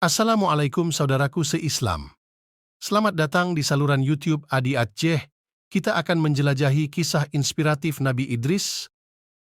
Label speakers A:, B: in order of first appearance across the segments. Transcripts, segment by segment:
A: Assalamualaikum saudaraku se-Islam. Selamat datang di saluran YouTube Adi Aceh. Kita akan menjelajahi kisah inspiratif Nabi Idris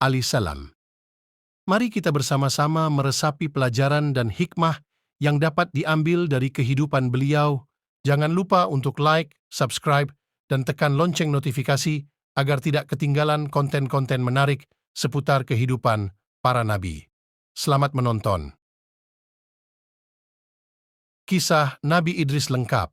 A: alaihissalam. Mari kita bersama-sama meresapi pelajaran dan hikmah yang dapat diambil dari kehidupan beliau. Jangan lupa untuk like, subscribe, dan tekan lonceng notifikasi agar tidak ketinggalan konten-konten menarik seputar kehidupan para nabi. Selamat menonton. Kisah Nabi Idris lengkap.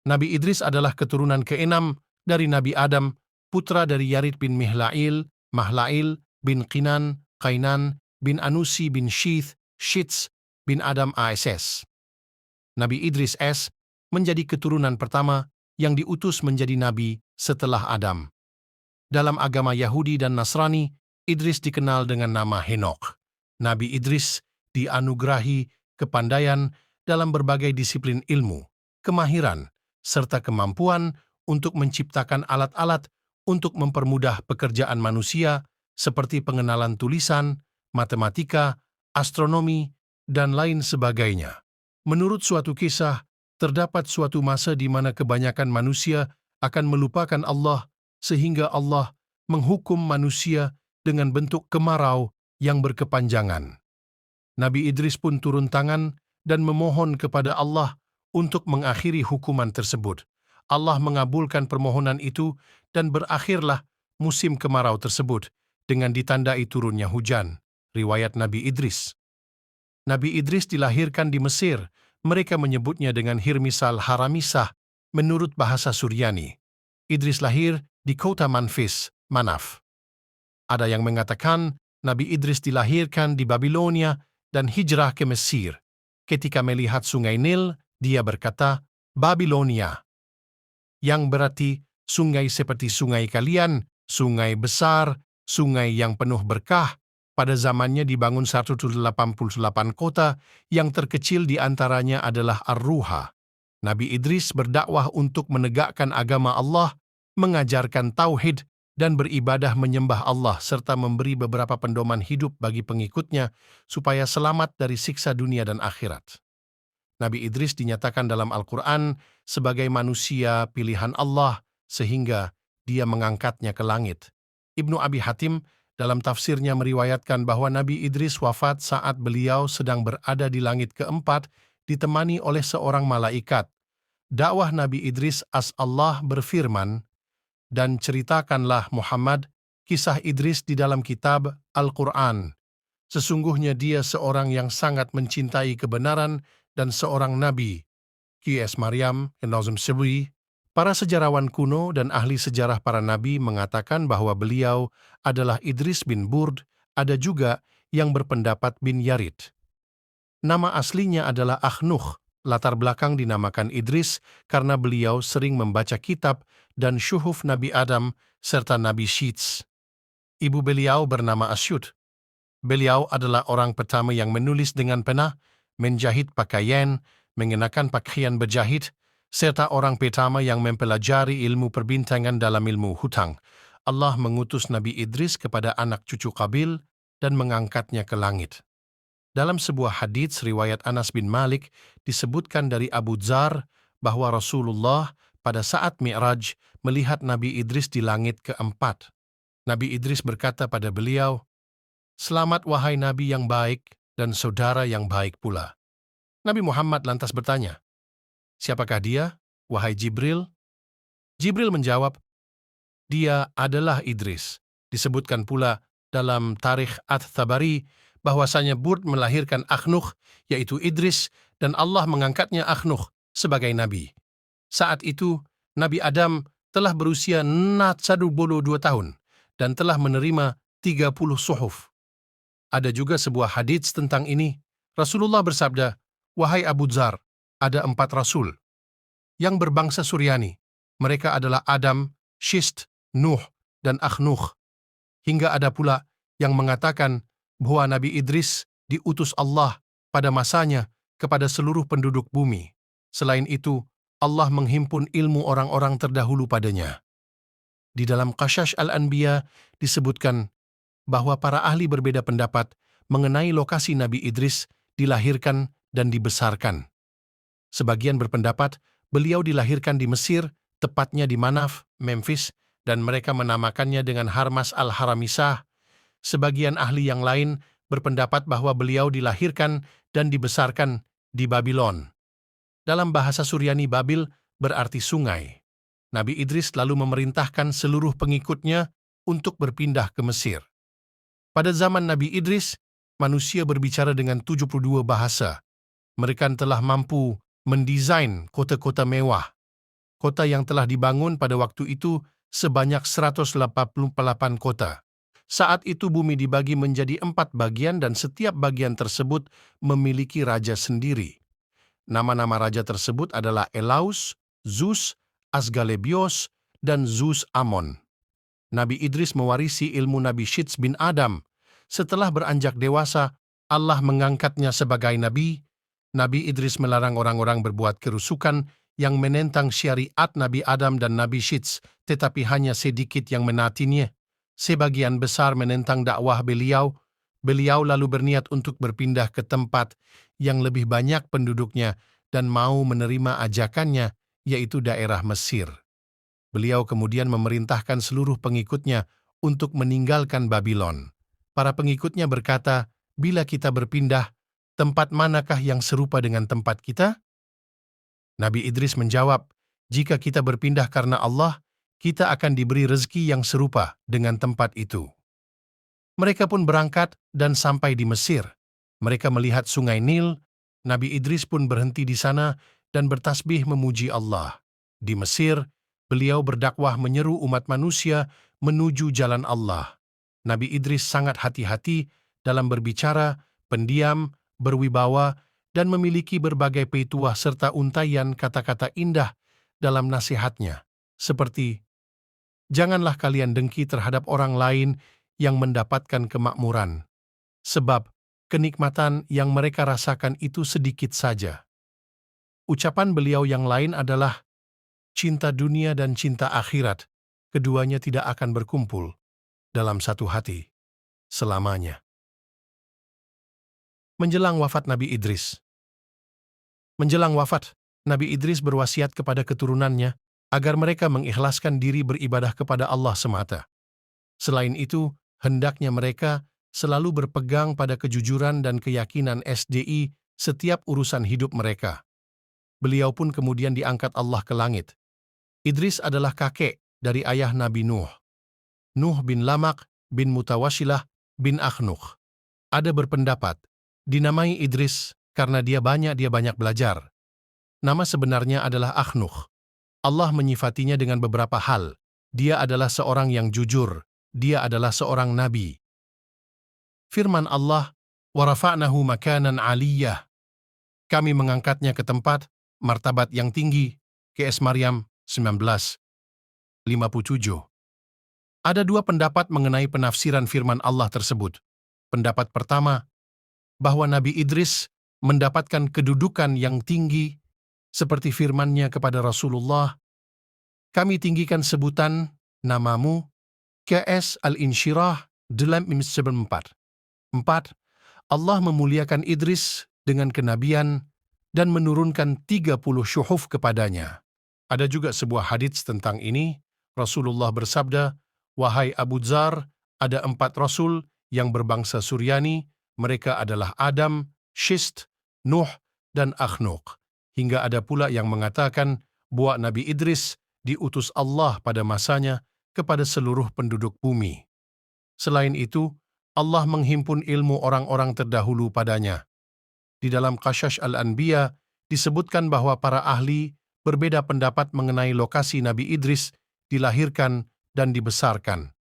A: Nabi Idris adalah keturunan keenam dari Nabi Adam, putra dari Yarid bin Mahlail bin Qainan bin Anusi bin Shits bin Adam ASS. Nabi Idris S. menjadi keturunan pertama yang diutus menjadi nabi setelah Adam. Dalam agama Yahudi dan Nasrani, Idris dikenal dengan nama Henokh. Nabi Idris dianugerahi kepandaian dalam berbagai disiplin ilmu, kemahiran, serta kemampuan untuk menciptakan alat-alat untuk mempermudah pekerjaan manusia seperti pengenalan tulisan, matematika, astronomi, dan lain sebagainya. Menurut suatu kisah, terdapat suatu masa di mana kebanyakan manusia akan melupakan Allah sehingga Allah menghukum manusia dengan bentuk kemarau yang berkepanjangan. Nabi Idris pun turun tangan dan memohon kepada Allah untuk mengakhiri hukuman tersebut. Allah mengabulkan permohonan itu dan berakhirlah musim kemarau tersebut dengan ditandai turunnya hujan. Riwayat Nabi Idris. Nabi Idris dilahirkan di Mesir. Mereka menyebutnya dengan Hirmisal Haramisah menurut bahasa Suryani. Idris lahir di kota Manaf. Ada yang mengatakan Nabi Idris dilahirkan di Babilonia dan hijrah ke Mesir. Ketika melihat sungai Nil, dia berkata, Babilonia, yang berarti sungai seperti sungai kalian, sungai besar, sungai yang penuh berkah. Pada zamannya dibangun 188 kota, yang terkecil di antaranya adalah Ar-Ruha. Nabi Idris berdakwah untuk menegakkan agama Allah, mengajarkan tauhid, dan beribadah menyembah Allah serta memberi beberapa pedoman hidup bagi pengikutnya supaya selamat dari siksa dunia dan akhirat. Nabi Idris dinyatakan dalam Al-Quran sebagai manusia pilihan Allah sehingga dia mengangkatnya ke langit. Ibnu Abi Hatim dalam tafsirnya meriwayatkan bahwa Nabi Idris wafat saat beliau sedang berada di langit keempat ditemani oleh seorang malaikat. Dakwah Nabi Idris Allah berfirman, dan ceritakanlah Muhammad kisah Idris di dalam kitab Al-Quran. Sesungguhnya dia seorang yang sangat mencintai kebenaran dan seorang nabi. Qs Maryam, Nazm Sibri. Para sejarawan kuno dan ahli sejarah para nabi mengatakan bahwa beliau adalah Idris bin Burd, ada juga yang berpendapat bin Yarid. Nama aslinya adalah Akhnukh. Latar belakang dinamakan Idris karena beliau sering membaca kitab dan syuhuf Nabi Adam serta Nabi Shits. Ibu beliau bernama Asyut. Beliau adalah orang pertama yang menulis dengan pena, menjahit pakaian, mengenakan pakaian berjahit, serta orang pertama yang mempelajari ilmu perbintangan dalam ilmu hutang. Allah mengutus Nabi Idris kepada anak cucu Qabil dan mengangkatnya ke langit. Dalam sebuah hadits riwayat Anas bin Malik disebutkan dari Abu Dzar bahwa Rasulullah pada saat Mi'raj melihat Nabi Idris di langit keempat. Nabi Idris berkata pada beliau, "Selamat wahai Nabi yang baik dan saudara yang baik pula." Nabi Muhammad lantas bertanya, "Siapakah dia, wahai Jibril?" Jibril menjawab, "Dia adalah Idris." Disebutkan pula dalam Tarikh At-Tabari bahwasanya Burd melahirkan Akhnukh, yaitu Idris, dan Allah mengangkatnya Akhnukh sebagai nabi. Saat itu, Nabi Adam telah berusia 102 tahun dan telah menerima 30 suhuf. Ada juga sebuah hadits tentang ini. Rasulullah bersabda, "Wahai Abu Dzar, ada 4 rasul yang berbangsa Suryani. Mereka adalah Adam, Shist, Nuh, dan Akhnukh. Hingga ada pula yang mengatakan bahwa Nabi Idris diutus Allah pada masanya kepada seluruh penduduk bumi. Selain itu, Allah menghimpun ilmu orang-orang terdahulu padanya." Di dalam Qasas Al-Anbiya disebutkan bahwa para ahli berbeda pendapat mengenai lokasi Nabi Idris dilahirkan dan dibesarkan. Sebagian berpendapat beliau dilahirkan di Mesir, tepatnya di Manaf, Memphis, dan mereka menamakannya dengan Harmas al-Haramisah. Sebagian ahli yang lain berpendapat bahwa beliau dilahirkan dan dibesarkan di Babylon. Dalam bahasa Suryani, Babil berarti sungai. Nabi Idris lalu memerintahkan seluruh pengikutnya untuk berpindah ke Mesir. Pada zaman Nabi Idris, manusia berbicara dengan 72 bahasa. Mereka telah mampu mendesain kota-kota mewah. Kota yang telah dibangun pada waktu itu sebanyak 188 kota. Saat itu bumi dibagi menjadi 4 bagian dan setiap bagian tersebut memiliki raja sendiri. Nama-nama raja tersebut adalah Elaus, Zeus, Asclepios, dan Zeus Amon. Nabi Idris mewarisi ilmu Nabi Syits bin Adam. Setelah beranjak dewasa, Allah mengangkatnya sebagai nabi. Nabi Idris melarang orang-orang berbuat kerusukan yang menentang syariat Nabi Adam dan Nabi Syits, tetapi hanya sedikit yang menaatinya. Sebagian besar menentang dakwah beliau. Beliau lalu berniat untuk berpindah ke tempat yang lebih banyak penduduknya dan mau menerima ajakannya, yaitu daerah Mesir. Beliau kemudian memerintahkan seluruh pengikutnya untuk meninggalkan Babylon. Para pengikutnya berkata, "Bila kita berpindah, tempat manakah yang serupa dengan tempat kita?" Nabi Idris menjawab, "Jika kita berpindah karena Allah, kita akan diberi rezeki yang serupa dengan tempat itu." Mereka pun berangkat dan sampai di Mesir. Mereka melihat sungai Nil. Nabi Idris pun berhenti di sana dan bertasbih memuji Allah. Di Mesir, beliau berdakwah menyeru umat manusia menuju jalan Allah. Nabi Idris sangat hati-hati dalam berbicara, pendiam, berwibawa, dan memiliki berbagai petuah serta untaian kata-kata indah dalam nasihatnya, seperti, "Janganlah kalian dengki terhadap orang lain yang mendapatkan kemakmuran, sebab kenikmatan yang mereka rasakan itu sedikit saja." Ucapan beliau yang lain adalah, "Cinta dunia dan cinta akhirat, keduanya tidak akan berkumpul dalam satu hati selamanya." Menjelang wafat Nabi Idris. Menjelang wafat, Nabi Idris berwasiat kepada keturunannya agar mereka mengikhlaskan diri beribadah kepada Allah semata. Selain itu, hendaknya mereka selalu berpegang pada kejujuran dan keyakinan SDI setiap urusan hidup mereka. Beliau pun kemudian diangkat Allah ke langit. Idris adalah kakek dari ayah Nabi Nuh. Nuh bin Lamak bin Mutawashilah bin Akhnukh. Ada berpendapat, dinamai Idris karena dia banyak belajar. Nama sebenarnya adalah Akhnukh. Allah menyifatinya dengan beberapa hal. Dia adalah seorang yang jujur. Dia adalah seorang nabi. Firman Allah, "Warafa'nahu makanan 'aliyyah." Kami mengangkatnya ke tempat, martabat yang tinggi. KS Maryam 19:57. Ada dua pendapat mengenai penafsiran firman Allah tersebut. Pendapat pertama, bahwa Nabi Idris mendapatkan kedudukan yang tinggi, seperti firman-Nya kepada Rasulullah, "Kami tinggikan sebutan namamu." KS Al-Insyirah 8:4. 4. Allah memuliakan Idris dengan kenabian dan menurunkan 30 syuhuf kepadanya. Ada juga sebuah hadits tentang ini. Rasulullah bersabda, "Wahai Abu Dzar, ada 4 rasul yang berbangsa Suryani. Mereka adalah Adam, Syist, Nuh, dan Akhnukh." Hingga ada pula yang mengatakan bahwa Nabi Idris diutus Allah pada masanya kepada seluruh penduduk bumi. Selain itu, Allah menghimpun ilmu orang-orang terdahulu padanya. Di dalam Qasas Al-Anbiya disebutkan bahwa para ahli berbeda pendapat mengenai lokasi Nabi Idris dilahirkan dan dibesarkan.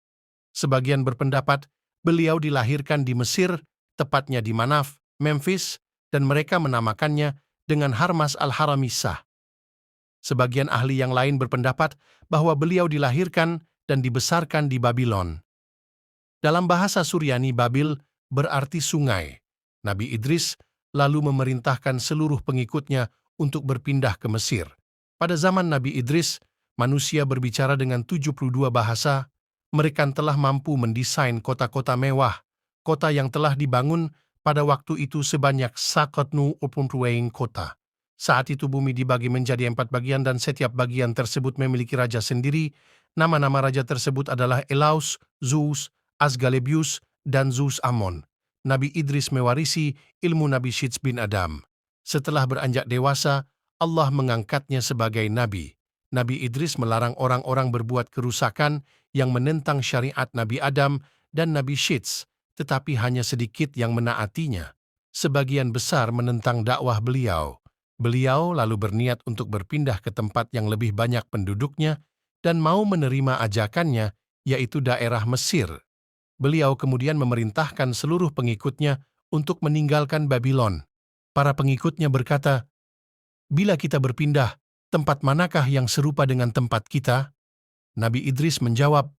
A: Sebagian berpendapat beliau dilahirkan di Mesir, tepatnya di Manaf, Memphis, dan mereka menamakannya dengan Harmas al-Haramisah. Sebagian ahli yang lain berpendapat bahwa beliau dilahirkan dan dibesarkan di Babylon. Dalam bahasa Suryani, Babil berarti sungai. Nabi Idris lalu memerintahkan seluruh pengikutnya untuk berpindah ke Mesir. Pada zaman Nabi Idris, manusia berbicara dengan 72 bahasa. Mereka telah mampu mendesain kota-kota mewah, kota yang telah dibangun pada waktu itu sebanyak 188 kota. Saat itu bumi dibagi menjadi 4 bagian dan setiap bagian tersebut memiliki raja sendiri. Nama-nama raja tersebut adalah Elaus, Zeus, Asclepius, dan Zeus Ammon. Nabi Idris mewarisi ilmu Nabi Syits bin Adam. Setelah beranjak dewasa, Allah mengangkatnya sebagai nabi. Nabi Idris melarang orang-orang berbuat kerusakan yang menentang syariat Nabi Adam dan Nabi Syits, tetapi hanya sedikit yang menaatinya. Sebagian besar menentang dakwah beliau. Beliau lalu berniat untuk berpindah ke tempat yang lebih banyak penduduknya dan mau menerima ajakannya, yaitu daerah Mesir. Beliau kemudian memerintahkan seluruh pengikutnya untuk meninggalkan Babylon. Para pengikutnya berkata, "Bila kita berpindah, tempat manakah yang serupa dengan tempat kita?" Nabi Idris menjawab,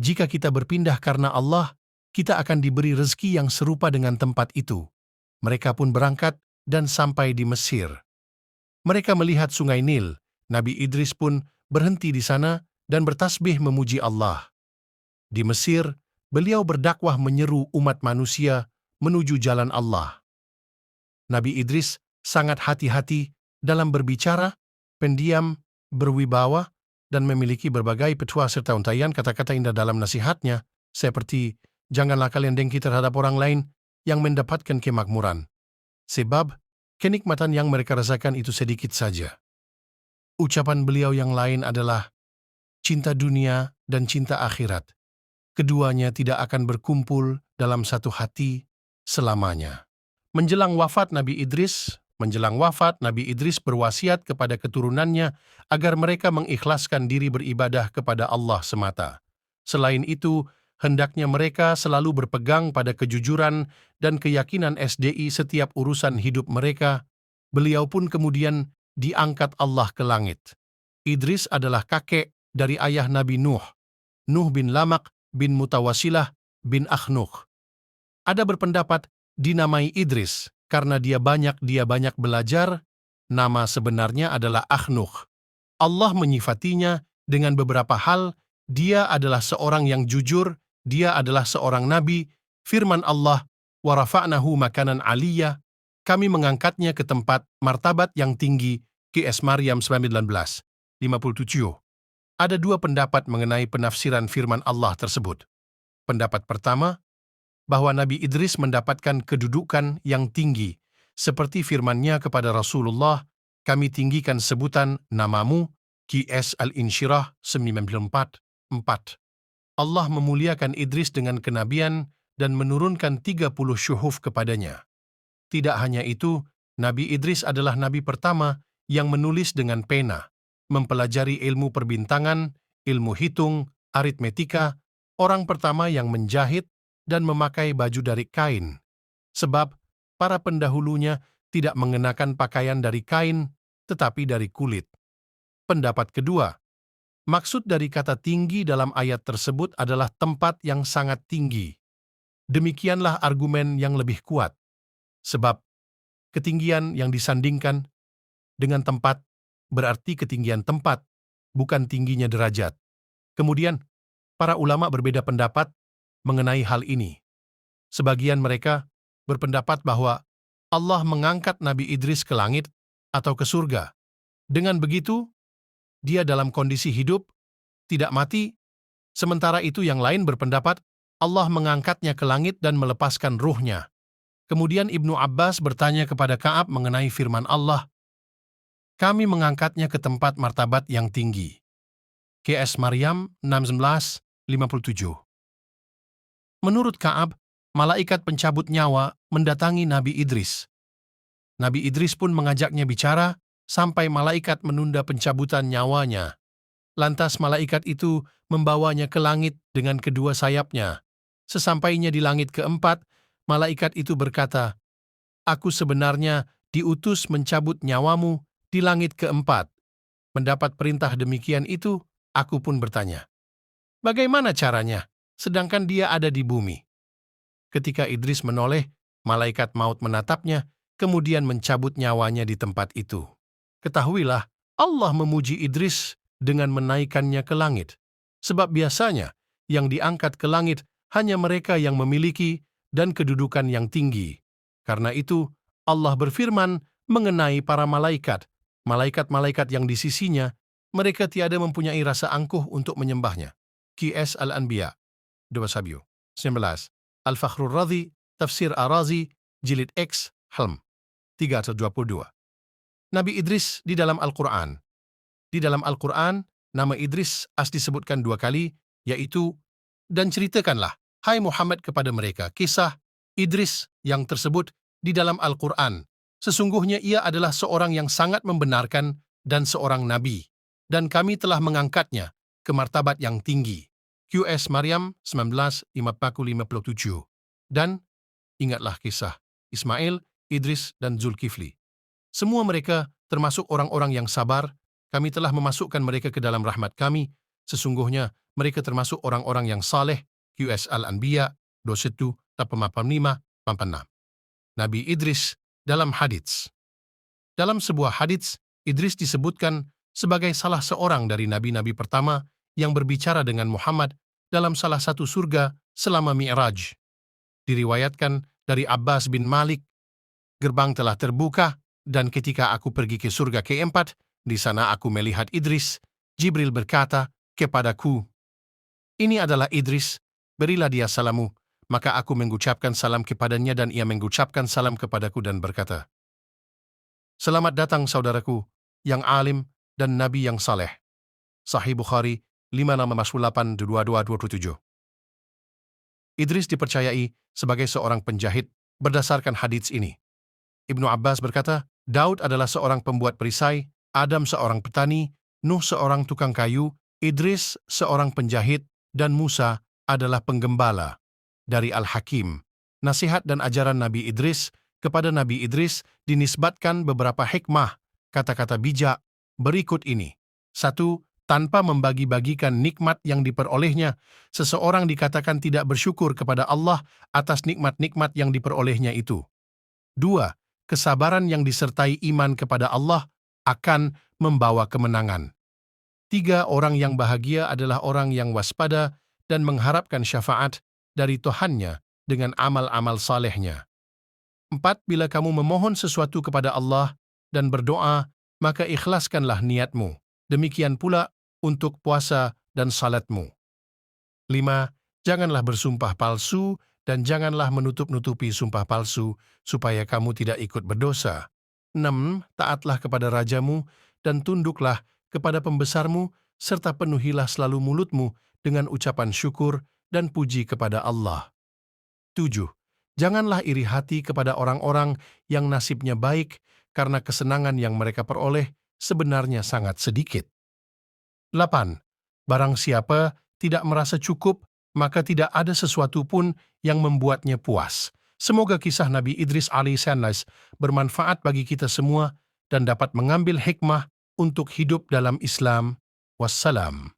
A: "Jika kita berpindah karena Allah, kita akan diberi rezeki yang serupa dengan tempat itu." Mereka pun berangkat dan sampai di Mesir. Mereka melihat sungai Nil. Nabi Idris pun berhenti di sana dan bertasbih memuji Allah. Di Mesir, beliau berdakwah menyeru umat manusia menuju jalan Allah. Nabi Idris sangat hati-hati dalam berbicara, pendiam, berwibawa, dan memiliki berbagai petua serta untaian kata-kata indah dalam nasihatnya, seperti, "Janganlah kalian dengki terhadap orang lain yang mendapatkan kemakmuran. Sebab, kenikmatan yang mereka rasakan itu sedikit saja." Ucapan beliau yang lain adalah, "Cinta dunia dan cinta akhirat. Keduanya tidak akan berkumpul dalam satu hati selamanya." Menjelang wafat Nabi Idris berwasiat kepada keturunannya agar mereka mengikhlaskan diri beribadah kepada Allah semata. Selain itu, hendaknya mereka selalu berpegang pada kejujuran dan keyakinan SDI setiap urusan hidup mereka. Beliau pun kemudian diangkat Allah ke langit. Idris adalah kakek dari ayah Nabi Nuh, Nuh bin Lamak bin Mutawasilah bin Akhnukh. Ada berpendapat dinamai Idris karena dia banyak belajar. Nama sebenarnya adalah Akhnukh. Allah menyifatinya dengan beberapa hal. Dia adalah seorang yang jujur, dia adalah seorang nabi. Firman Allah, "Wa rafa'nahu makanan aliyah." Kami mengangkatnya ke tempat martabat yang tinggi. QS Maryam 19:57. Ada dua pendapat mengenai penafsiran firman Allah tersebut. Pendapat pertama, bahwa Nabi Idris mendapatkan kedudukan yang tinggi, seperti firman-Nya kepada Rasulullah, "Kami tinggikan sebutan namamu." QS Al-Insyirah 94:4. Allah memuliakan Idris dengan kenabian dan menurunkan 30 syuhuf kepadanya. Tidak hanya itu, Nabi Idris adalah nabi pertama yang menulis dengan pena, mempelajari ilmu perbintangan, ilmu hitung, aritmetika, orang pertama yang menjahit dan memakai baju dari kain. Sebab para pendahulunya tidak mengenakan pakaian dari kain, tetapi dari kulit. Pendapat kedua, maksud dari kata tinggi dalam ayat tersebut adalah tempat yang sangat tinggi. Demikianlah argumen yang lebih kuat. Sebab ketinggian yang disandingkan dengan tempat berarti ketinggian tempat, bukan tingginya derajat. Kemudian, para ulama berbeda pendapat mengenai hal ini. Sebagian mereka berpendapat bahwa Allah mengangkat Nabi Idris ke langit atau ke surga. Dengan begitu, dia dalam kondisi hidup, tidak mati. Sementara itu yang lain berpendapat Allah mengangkatnya ke langit dan melepaskan ruhnya. Kemudian Ibnu Abbas bertanya kepada Ka'ab mengenai firman Allah, "Kami mengangkatnya ke tempat martabat yang tinggi." QS Maryam 16:57. Menurut Ka'ab, malaikat pencabut nyawa mendatangi Nabi Idris. Nabi Idris pun mengajaknya bicara sampai malaikat menunda pencabutan nyawanya. Lantas malaikat itu membawanya ke langit dengan kedua sayapnya. Sesampainya di langit keempat, malaikat itu berkata, "Aku sebenarnya diutus mencabut nyawamu di langit keempat." Mendapat perintah demikian itu, aku pun bertanya, "Bagaimana caranya? Sedangkan dia ada di bumi." Ketika Idris menoleh, malaikat maut menatapnya, kemudian mencabut nyawanya di tempat itu. Ketahuilah, Allah memuji Idris dengan menaikkannya ke langit. Sebab biasanya, yang diangkat ke langit hanya mereka yang memiliki dan kedudukan yang tinggi. Karena itu, Allah berfirman mengenai para malaikat, malaikat-malaikat yang di sisinya, mereka tiada mempunyai rasa angkuh untuk menyembahnya. QS Al-Anbiya, 2 19. Al-Fakhrur Razi, Tafsir Ar-Razi, Jilid X, Helm, 322. Nabi Idris di dalam Al-Quran. Di dalam Al-Quran, nama Idris disebutkan 2 kali, yaitu, dan ceritakanlah, hai Muhammad kepada mereka, kisah Idris yang tersebut di dalam Al-Quran. Sesungguhnya ia adalah seorang yang sangat membenarkan dan seorang nabi, dan kami telah mengangkatnya ke martabat yang tinggi. QS Maryam 19:57. Dan ingatlah kisah Ismail, Idris, dan Zulkifli. Semua mereka termasuk orang-orang yang sabar. Kami telah memasukkan mereka ke dalam rahmat kami. Sesungguhnya mereka termasuk orang-orang yang saleh. QS Al-Anbiya 21:85-86. Nabi Idris dalam hadits. Dalam sebuah hadits, Idris disebutkan sebagai salah seorang dari nabi-nabi pertama yang berbicara dengan Muhammad dalam salah satu surga selama Mi'raj. Diriwayatkan dari Abbas bin Malik, gerbang telah terbuka, dan ketika aku pergi ke surga keempat, di sana aku melihat Idris. Jibril berkata kepadaku, ini adalah Idris, berilah dia salamu. Maka aku mengucapkan salam kepadanya dan ia mengucapkan salam kepadaku dan berkata, selamat datang saudaraku, yang alim dan nabi yang saleh. Sahih Bukhari 5:8-22-27. Idris dipercayai sebagai seorang penjahit berdasarkan hadits ini. Ibnu Abbas berkata, Daud adalah seorang pembuat perisai, Adam seorang petani, Nuh seorang tukang kayu, Idris seorang penjahit, dan Musa adalah penggembala. Dari Al-Hakim, nasihat dan ajaran Nabi Idris. Kepada Nabi Idris dinisbatkan beberapa hikmah, kata-kata bijak, berikut ini. 1. Tanpa membagi-bagikan nikmat yang diperolehnya, seseorang dikatakan tidak bersyukur kepada Allah atas nikmat-nikmat yang diperolehnya itu. 2. Kesabaran yang disertai iman kepada Allah akan membawa kemenangan. 3. Orang yang bahagia adalah orang yang waspada dan mengharapkan syafaat dari Tuhannya dengan amal-amal salehnya. 4. Bila kamu memohon sesuatu kepada Allah dan berdoa, maka ikhlaskanlah niatmu. Demikian pula untuk puasa dan salatmu. 5. Janganlah bersumpah palsu dan janganlah menutup-nutupi sumpah palsu supaya kamu tidak ikut berdosa. 6. Taatlah kepada rajamu dan tunduklah kepada pembesarmu serta penuhilah selalu mulutmu dengan ucapan syukur dan puji kepada Allah. 7. Janganlah iri hati kepada orang-orang yang nasibnya baik karena kesenangan yang mereka peroleh sebenarnya sangat sedikit. 8. Barang siapa tidak merasa cukup, maka tidak ada sesuatu pun yang membuatnya puas. Semoga kisah Nabi Idris alaihissalam bermanfaat bagi kita semua dan dapat mengambil hikmah untuk hidup dalam Islam. Wassalam.